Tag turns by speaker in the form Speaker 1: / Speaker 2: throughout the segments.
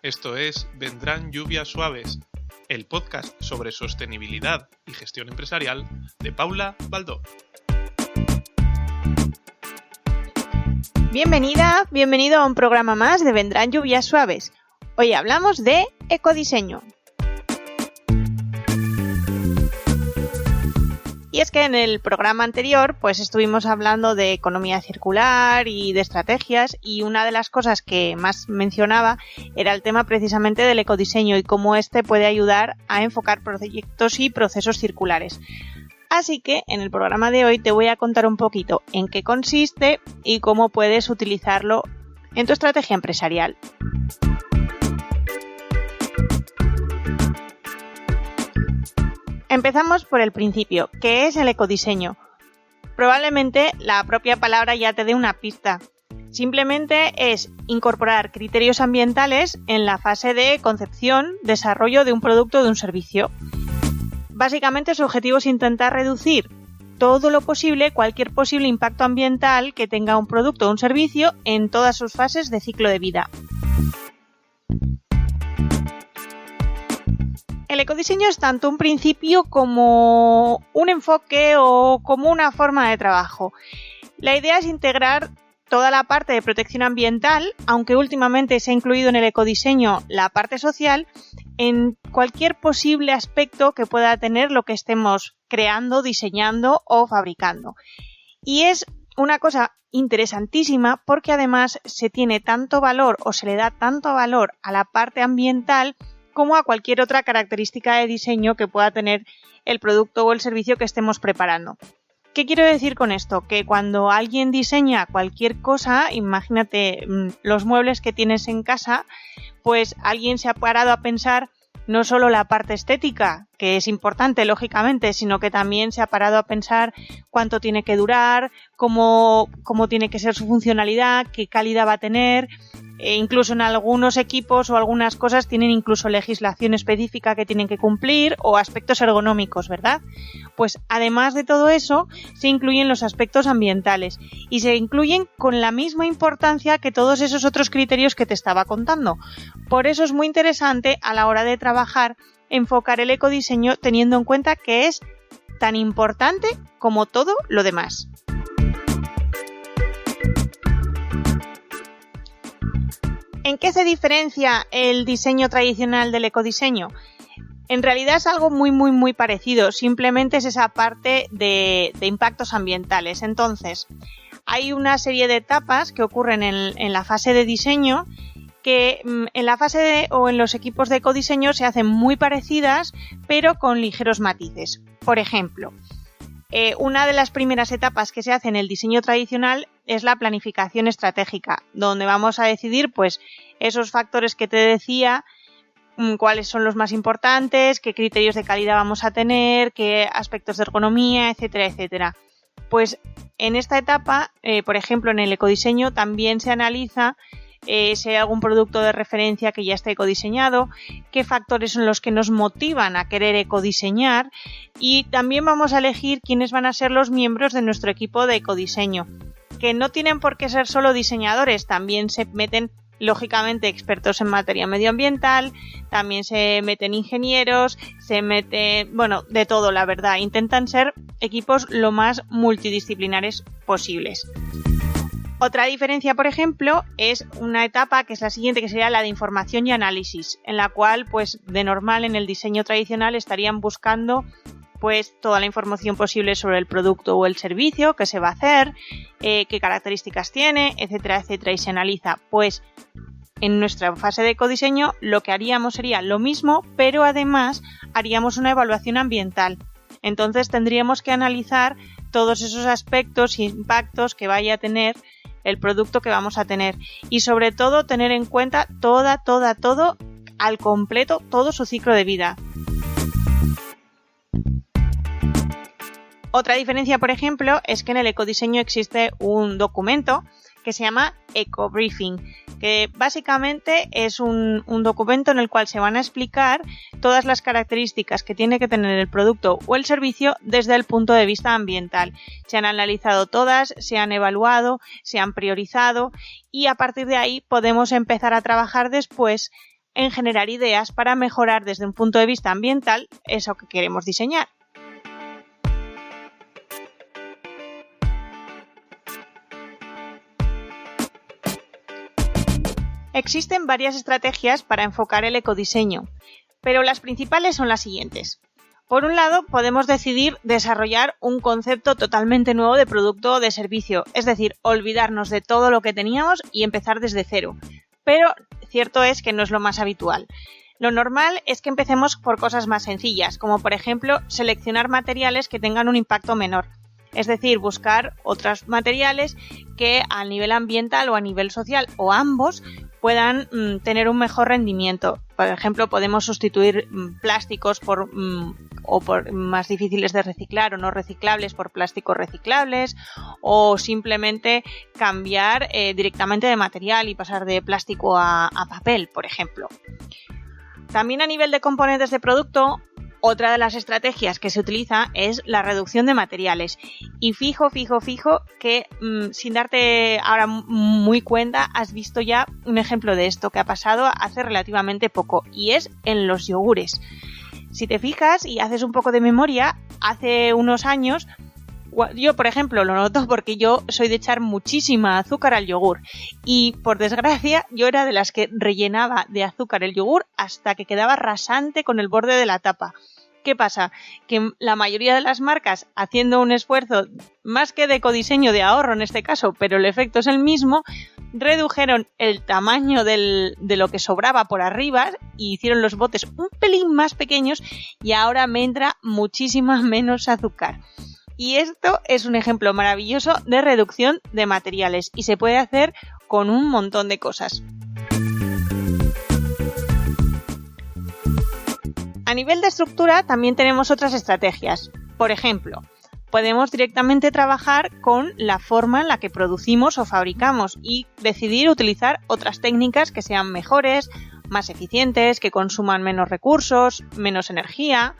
Speaker 1: Esto es Vendrán lluvias suaves, el podcast sobre sostenibilidad y gestión empresarial de Paula Baldó.
Speaker 2: Bienvenida, bienvenido a un programa más de Vendrán lluvias suaves. Hoy hablamos de ecodiseño. Y es que en el programa anterior pues estuvimos hablando de economía circular y de estrategias, y una de las cosas que más mencionaba era el tema precisamente del ecodiseño y cómo este puede ayudar a enfocar proyectos y procesos circulares. Así que en el programa de hoy te voy a contar un poquito en qué consiste y cómo puedes utilizarlo en tu estrategia empresarial. Empezamos por el principio. ¿Qué es el ecodiseño? Probablemente la propia palabra ya te dé una pista. Simplemente es incorporar criterios ambientales en la fase de concepción, desarrollo de un producto o de un servicio. Básicamente su objetivo es intentar reducir todo lo posible, cualquier posible impacto ambiental que tenga un producto o un servicio en todas sus fases de ciclo de vida. El ecodiseño es tanto un principio como un enfoque o como una forma de trabajo. La idea es integrar toda la parte de protección ambiental, aunque últimamente se ha incluido en el ecodiseño la parte social, en cualquier posible aspecto que pueda tener lo que estemos creando, diseñando o fabricando. Y es una cosa interesantísima porque además se tiene tanto valor o se le da tanto valor a la parte ambiental como a cualquier otra característica de diseño que pueda tener el producto o el servicio que estemos preparando. ¿Qué quiero decir con esto? Que cuando alguien diseña cualquier cosa, imagínate los muebles que tienes en casa, pues alguien se ha parado a pensar no solo la parte estética, que es importante lógicamente, sino que también se ha parado a pensar cuánto tiene que durar, cómo tiene que ser su funcionalidad, qué calidad va a tener. Incluso en algunos equipos o algunas cosas tienen incluso legislación específica que tienen que cumplir o aspectos ergonómicos, ¿verdad? Pues además de todo eso, se incluyen los aspectos ambientales y se incluyen con la misma importancia que todos esos otros criterios que te estaba contando. Por eso es muy interesante a la hora de trabajar enfocar el ecodiseño teniendo en cuenta que es tan importante como todo lo demás. ¿En qué se diferencia el diseño tradicional del ecodiseño? En realidad es algo muy parecido, simplemente es esa parte de impactos ambientales. Entonces, hay una serie de etapas que ocurren en la fase de diseño que en la fase o en los equipos de ecodiseño se hacen muy parecidas, pero con ligeros matices. Por ejemplo, una de las primeras etapas que se hace en el diseño tradicional es la planificación estratégica, donde vamos a decidir pues esos factores que te decía, cuáles son los más importantes, qué criterios de calidad vamos a tener, qué aspectos de ergonomía, etcétera, etcétera. Pues en esta etapa, por ejemplo en el ecodiseño también se analiza si hay algún producto de referencia que ya esté ecodiseñado, qué factores son los que nos motivan a querer ecodiseñar, y también vamos a elegir quiénes van a ser los miembros de nuestro equipo de ecodiseño, que no tienen por qué ser solo diseñadores, también se meten lógicamente expertos en materia medioambiental, también se meten ingenieros, se mete, de todo la verdad, intentan ser equipos lo más multidisciplinares posibles. Otra diferencia, por ejemplo, es una etapa que es la siguiente, que sería la de información y análisis, en la cual, pues, de normal en el diseño tradicional estarían buscando, pues, toda la información posible sobre el producto o el servicio que se va a hacer, qué características tiene, etcétera, etcétera, y se analiza. Pues, en nuestra fase de ecodiseño lo que haríamos sería lo mismo, pero además haríamos una evaluación ambiental. Entonces tendríamos que analizar todos esos aspectos e impactos que vaya a tener el producto que vamos a tener, y sobre todo tener en cuenta todo al completo, todo su ciclo de vida. Otra diferencia, por ejemplo, es que en el ecodiseño existe un documento que se llama Ecobriefing, que básicamente es un documento en el cual se van a explicar todas las características que tiene que tener el producto o el servicio desde el punto de vista ambiental. Se han analizado todas, se han evaluado, se han priorizado y a partir de ahí podemos empezar a trabajar después en generar ideas para mejorar desde un punto de vista ambiental eso que queremos diseñar. Existen varias estrategias para enfocar el ecodiseño, pero las principales son las siguientes. Por un lado, podemos decidir desarrollar un concepto totalmente nuevo de producto o de servicio, es decir, olvidarnos de todo lo que teníamos y empezar desde cero. Pero cierto es que no es lo más habitual. Lo normal es que empecemos por cosas más sencillas, como por ejemplo seleccionar materiales que tengan un impacto menor. Es decir, buscar otros materiales que a nivel ambiental o a nivel social o ambos puedan tener un mejor rendimiento. Por ejemplo, podemos sustituir plásticos por más difíciles de reciclar o no reciclables por plásticos reciclables, o simplemente cambiar directamente de material y pasar de plástico a papel, por ejemplo. También a nivel de componentes de producto, otra de las estrategias que se utiliza es la reducción de materiales. Y fijo que sin darte ahora muy cuenta, has visto ya un ejemplo de esto que ha pasado hace relativamente poco, y es en los yogures. Si te fijas y haces un poco de memoria, hace unos años, yo por ejemplo lo noto porque yo soy de echar muchísima azúcar al yogur, y por desgracia yo era de las que rellenaba de azúcar el yogur hasta que quedaba rasante con el borde de la tapa. ¿Qué pasa? Que la mayoría de las marcas, haciendo un esfuerzo más que de ecodiseño, de ahorro en este caso, pero el efecto es el mismo, redujeron el tamaño de lo que sobraba por arriba y hicieron los botes un pelín más pequeños, y ahora me entra muchísima menos azúcar. Y esto es un ejemplo maravilloso de reducción de materiales y se puede hacer con un montón de cosas. A nivel de estructura también tenemos otras estrategias. Por ejemplo, podemos directamente trabajar con la forma en la que producimos o fabricamos y decidir utilizar otras técnicas que sean mejores, más eficientes, que consuman menos recursos, menos energía.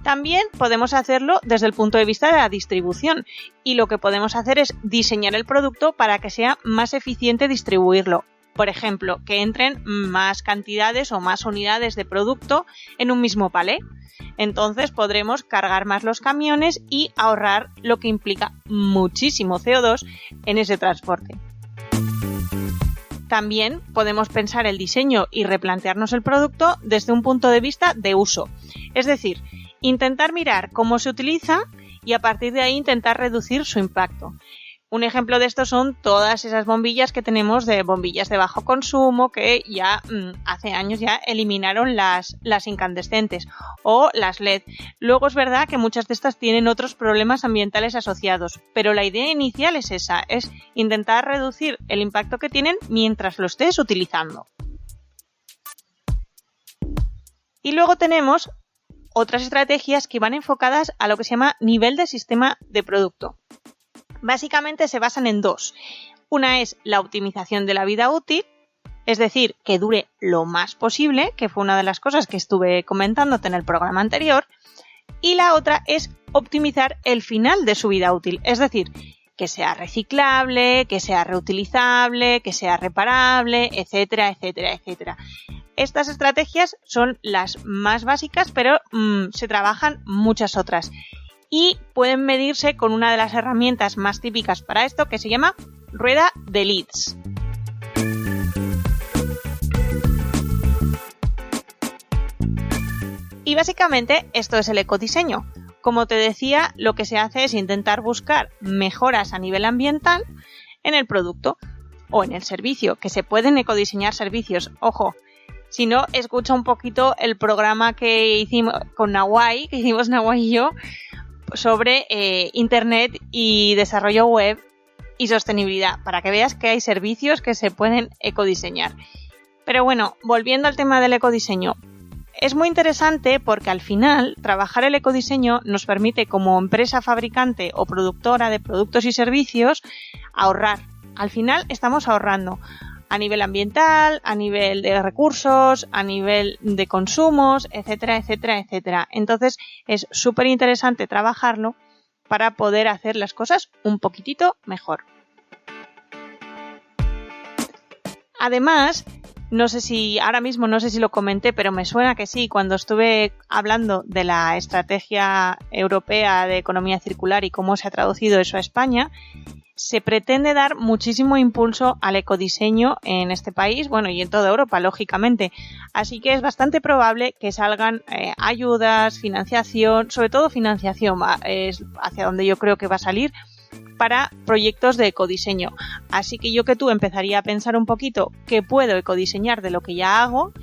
Speaker 2: También podemos hacerlo desde el punto de vista de la distribución, y lo que podemos hacer es diseñar el producto para que sea más eficiente distribuirlo. Por ejemplo, que entren más cantidades o más unidades de producto en un mismo palé. Entonces podremos cargar más los camiones y ahorrar, lo que implica muchísimo CO2 en ese transporte. También podemos pensar el diseño y replantearnos el producto desde un punto de vista de uso. Es decir, intentar mirar cómo se utiliza y a partir de ahí intentar reducir su impacto. Un ejemplo de esto son todas esas bombillas que tenemos, de bombillas de bajo consumo, que ya hace años ya eliminaron las incandescentes, o las LED. Luego es verdad que muchas de estas tienen otros problemas ambientales asociados, pero la idea inicial es esa, es intentar reducir el impacto que tienen mientras lo estés utilizando. Y luego tenemos otras estrategias que van enfocadas a lo que se llama nivel de sistema de producto. Básicamente se basan en dos. Una es la optimización de la vida útil, es decir, que dure lo más posible, que fue una de las cosas que estuve comentándote en el programa anterior, y la otra es optimizar el final de su vida útil, es decir, que sea reciclable, que sea reutilizable, que sea reparable, etcétera, etcétera, etcétera. Estas estrategias son las más básicas, pero se trabajan muchas otras. Y pueden medirse con una de las herramientas más típicas para esto, que se llama rueda de Leeds. Y básicamente esto es el ecodiseño. Como te decía, lo que se hace es intentar buscar mejoras a nivel ambiental en el producto o en el servicio, que se pueden ecodiseñar servicios. Ojo, si no, escucha un poquito el programa que hicimos con Nawai, que hicimos Nawai y yo, sobre Internet y desarrollo web y sostenibilidad, para que veas que hay servicios que se pueden ecodiseñar. Pero bueno, volviendo al tema del ecodiseño, es muy interesante porque al final trabajar el ecodiseño nos permite, como empresa fabricante o productora de productos y servicios, ahorrar. Al final estamos ahorrando a nivel ambiental, a nivel de recursos, a nivel de consumos, etcétera, etcétera, etcétera. Entonces es súper interesante trabajarlo para poder hacer las cosas un poquitito mejor. Además, No sé si lo comenté, pero me suena que sí, cuando estuve hablando de la estrategia europea de economía circular y cómo se ha traducido eso a España. Se pretende dar muchísimo impulso al ecodiseño en este país, bueno, y en toda Europa, lógicamente. Así que es bastante probable que salgan ayudas, financiación, sobre todo financiación, es hacia donde yo creo que va a salir, para proyectos de ecodiseño. Así que yo que tú empezaría a pensar un poquito qué puedo ecodiseñar de lo que ya hago,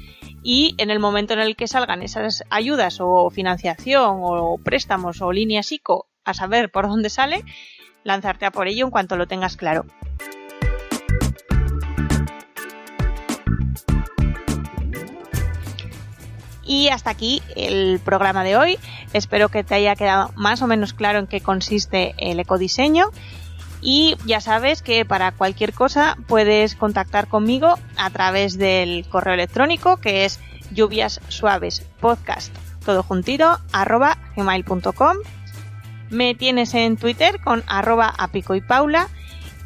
Speaker 2: y en el momento en el que salgan esas ayudas o financiación o préstamos o líneas ICO, a saber por dónde sale, lanzarte a por ello en cuanto lo tengas claro. Y hasta aquí el programa de hoy. Espero que te haya quedado más o menos claro en qué consiste el ecodiseño. Y ya sabes que para cualquier cosa puedes contactar conmigo a través del correo electrónico, que es lluviassuavespodcast, todo juntito, @gmail.com. Me tienes en Twitter con @apicoypaula,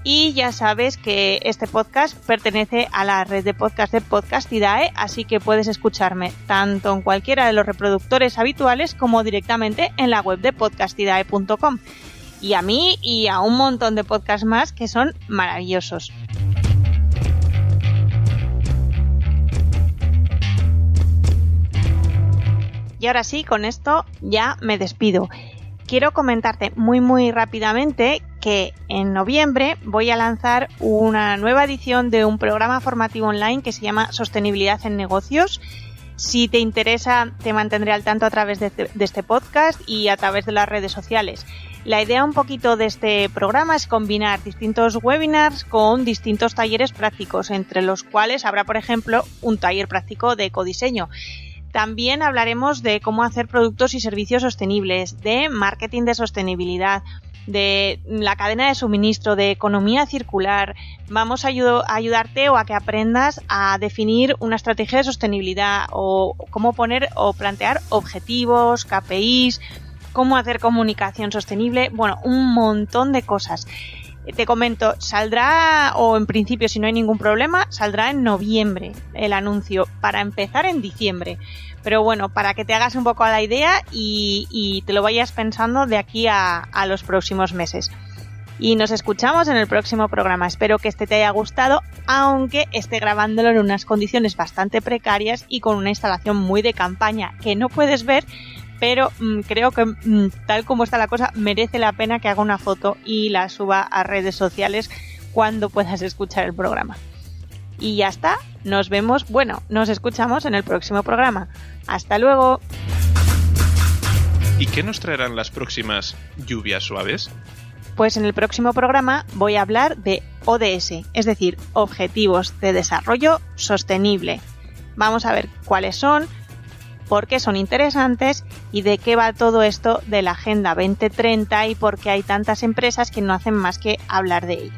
Speaker 2: y ya sabes que este podcast pertenece a la red de podcast de Podcastidae, así que puedes escucharme tanto en cualquiera de los reproductores habituales como directamente en la web de podcastidae.com. Y a mí y a un montón de podcasts más que son maravillosos. Y ahora sí, con esto ya me despido. Quiero comentarte muy rápidamente que en noviembre voy a lanzar una nueva edición de un programa formativo online que se llama Sostenibilidad en Negocios. Si te interesa, te mantendré al tanto a través de este podcast y a través de las redes sociales. La idea un poquito de este programa es combinar distintos webinars con distintos talleres prácticos, entre los cuales habrá, por ejemplo, un taller práctico de ecodiseño. También hablaremos de cómo hacer productos y servicios sostenibles, de marketing de sostenibilidad, de la cadena de suministro, de economía circular. Vamos a ayudarte o a que aprendas a definir una estrategia de sostenibilidad o cómo poner o plantear objetivos, KPIs, cómo hacer comunicación sostenible, bueno, un montón de cosas. Te comento, saldrá, o en principio si no hay ningún problema, saldrá en noviembre el anuncio, para empezar en diciembre. Pero bueno, para que te hagas un poco la idea y te lo vayas pensando de aquí a los próximos meses. Y nos escuchamos en el próximo programa. Espero que este te haya gustado, aunque esté grabándolo en unas condiciones bastante precarias y con una instalación muy de campaña que no puedes ver, pero creo que tal como está la cosa merece la pena que haga una foto y la suba a redes sociales cuando puedas escuchar el programa. Y ya está, nos escuchamos en el próximo programa. ¡Hasta luego!
Speaker 1: ¿Y qué nos traerán las próximas lluvias suaves?
Speaker 2: Pues en el próximo programa voy a hablar de ODS, es decir, Objetivos de Desarrollo Sostenible. Vamos a ver cuáles son, por qué son interesantes y de qué va todo esto de la Agenda 2030 y por qué hay tantas empresas que no hacen más que hablar de ello.